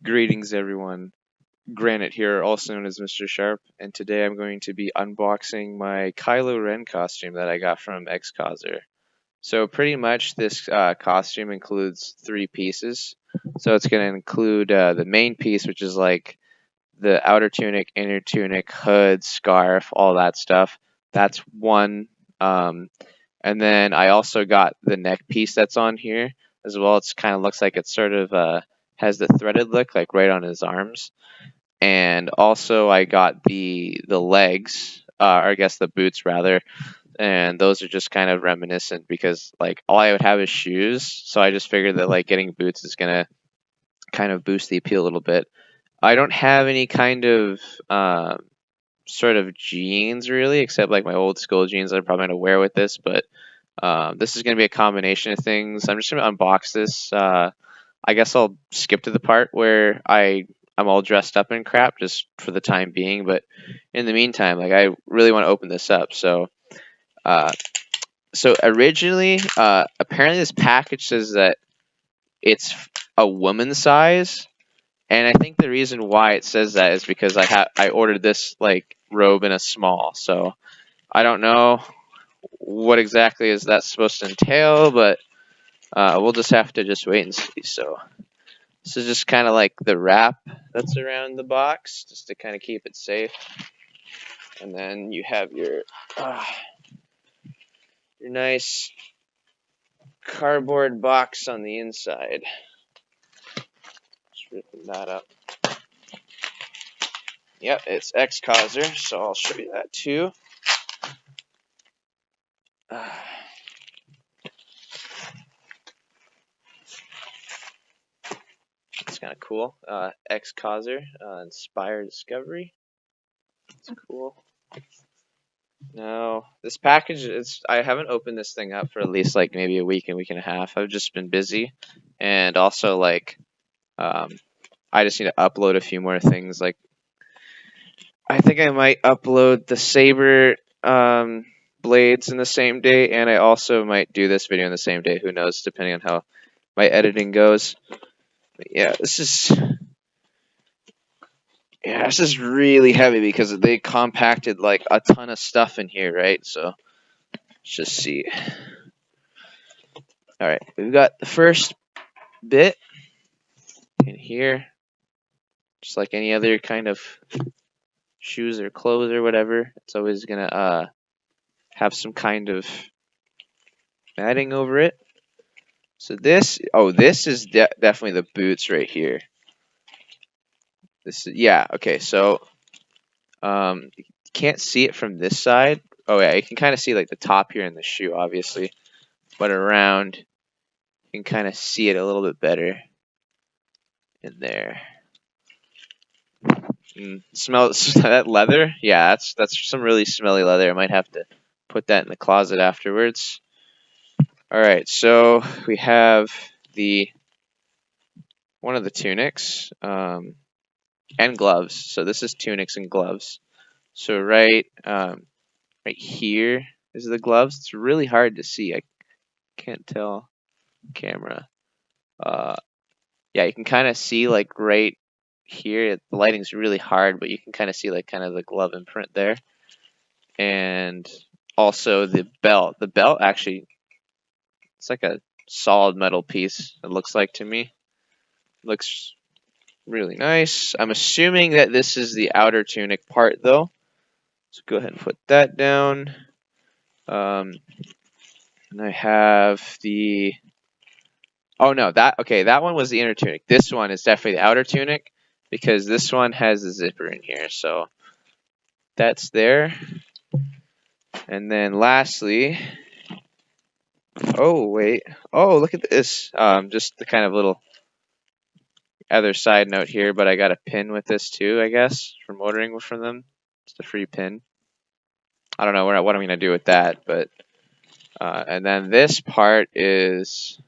Greetings everyone, Granite here, also known as Mr. Sharp, and today I'm going to be unboxing my Kylo Ren costume that I got from XCoser. So pretty much this costume includes three pieces. So it's going to include the main piece, which is like the outer tunic, inner tunic, hood, scarf, all that stuff. That's one. And then I also got the neck piece that's on here as well. It's kind of looks like it sort of has the threaded look like right on his arms. And also I got the legs, or I guess the boots rather, and those are just kind of reminiscent because like all I would have is shoes, so I just figured that like getting boots is gonna kind of boost the appeal a little bit. I don't have any kind of sort of jeans really, except like my old school jeans I'm probably gonna wear with this, but this is gonna be a combination of things. I'm just gonna unbox this. I guess I'll skip to the part where I'm all dressed up in crap just for the time being, but in the meantime, like I really want to open this up. Uh, so originally, apparently this package says that it's a woman's size, and I think the reason why it says that is because I ordered this like robe in a small, so I don't know what exactly is that supposed to entail, but we'll just have to just wait and see. So. This is just kind of like the wrap that's around the box, just to kind of keep it safe. And then you have your nice cardboard box on the inside. Just ripping that up. Yep, it's XCoser, so I'll show you that too. It's kind of cool. XCoser, Inspire Discovery. It's cool. Now, this package I haven't opened this thing up for at least like maybe a week and a half. I've just been busy, and also like I just need to upload a few more things. Like I think I might upload the saber blades in the same day, and I also might do this video in the same day. Who knows, depending on how my editing goes. But yeah, this is really heavy because they compacted like a ton of stuff in here, right? So let's just see. All right, we've got the first bit in here, just like any other kind of shoes or clothes or whatever. It's always gonna have some kind of matting over it. So this is definitely the boots right here. Okay. So you can't see it from this side. Oh yeah, you can kind of see like the top here in the shoe, obviously, but around you can kind of see it a little bit better in there. Smell that leather? Yeah, that's some really smelly leather. I might have to put that in the closet afterwards. All right, so we have one of the tunics and gloves. So this is tunics and gloves. So right here is the gloves. It's really hard to see. I can't tell camera. Yeah, you can kind of see like right here. The lighting's really hard, but you can kind of see like kind of the glove imprint there. And also the belt. The belt actually, it's like a solid metal piece, it looks like to me. Looks really nice. I'm assuming that this is the outer tunic part though. So go ahead and put that down. And I have the, oh no, that one was the inner tunic. This one is definitely the outer tunic because this one has a zipper in here. So that's there. And then lastly, oh wait, oh look at this. Just the kind of little other side note here, but I got a pin with this too, I guess, from ordering from them. Just a free pin. I don't know what I'm gonna do with that, but and then this part is,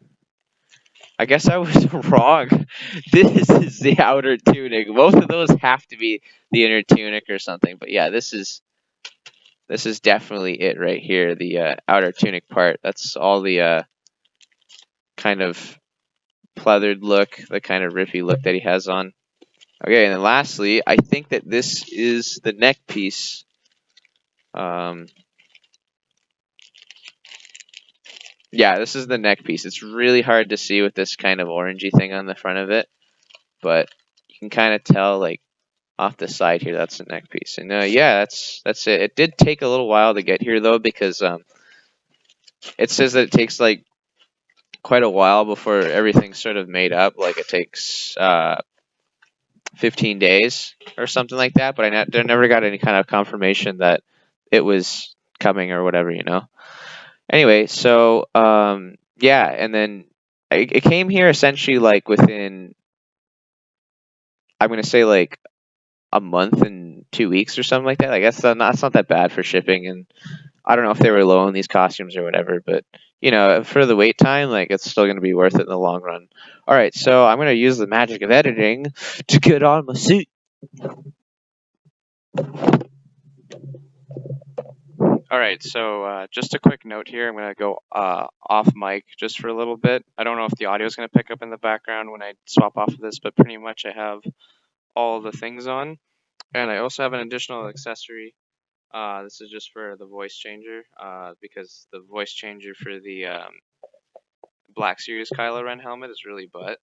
I guess I was wrong. This is the outer tunic. Both of those have to be the inner tunic or something, but yeah, this is definitely it right here, the outer tunic part. That's all the kind of pleathered look, the kind of riffy look that he has on. Okay, and then lastly, I think that this is the neck piece. Yeah, this is the neck piece. It's really hard to see with this kind of orangey thing on the front of it, but you can kind of tell, like, off the side here, that's the neck piece. And yeah, that's it. It did take a little while to get here, though, because it says that it takes, like, quite a while before everything's sort of made up. Like, it takes 15 days or something like that, but I never got any kind of confirmation that it was coming or whatever, you know. Anyway, so yeah, and then it came here essentially like within, I'm gonna say, like a month and 2 weeks or something like that. I guess that's not that bad for shipping, and I don't know if they were low on these costumes or whatever, but you know, for the wait time, like it's still gonna be worth it in the long run. All right, so I'm gonna use the magic of editing to get on my suit. All right, so just a quick note here. I'm going to go off mic just for a little bit. I don't know if the audio is going to pick up in the background when I swap off of this, but pretty much I have all the things on. And I also have an additional accessory. This is just for the voice changer, because the voice changer for the Black Series Kylo Ren helmet is really butt.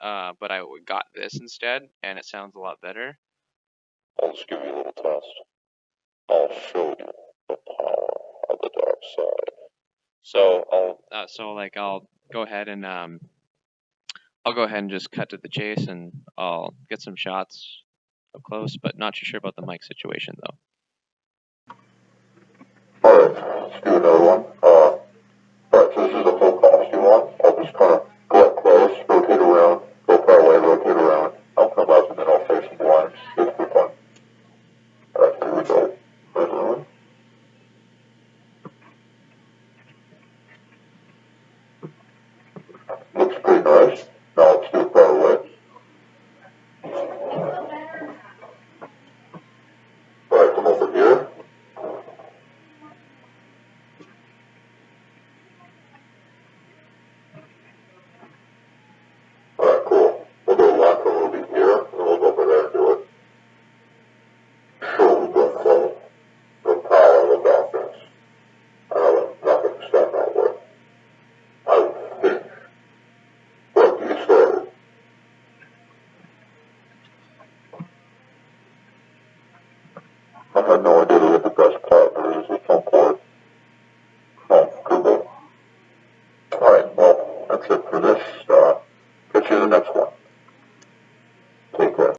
But I got this instead, and it sounds a lot better. I'll just give you a little test. I'll show you the power of the dark side. So I'll go ahead and just cut to the chase, and I'll get some shots up close, but not too sure about the mic situation though. Alright, let's do another one. Alright, so this is the full costume one. I'll just kind of go up close, rotate around, go far away, rotate around. I'll come up and then I'll face some blinds. Just for fun. Alright, here we go. First one. Looks pretty nice. Now let's do it far away. Alright, come over here. Alright, cool. We'll go left a little bit here, and we'll go over there and do it. Show the power of darkness. I'm not going to stand that way. I think what you started. I had no idea that the best part.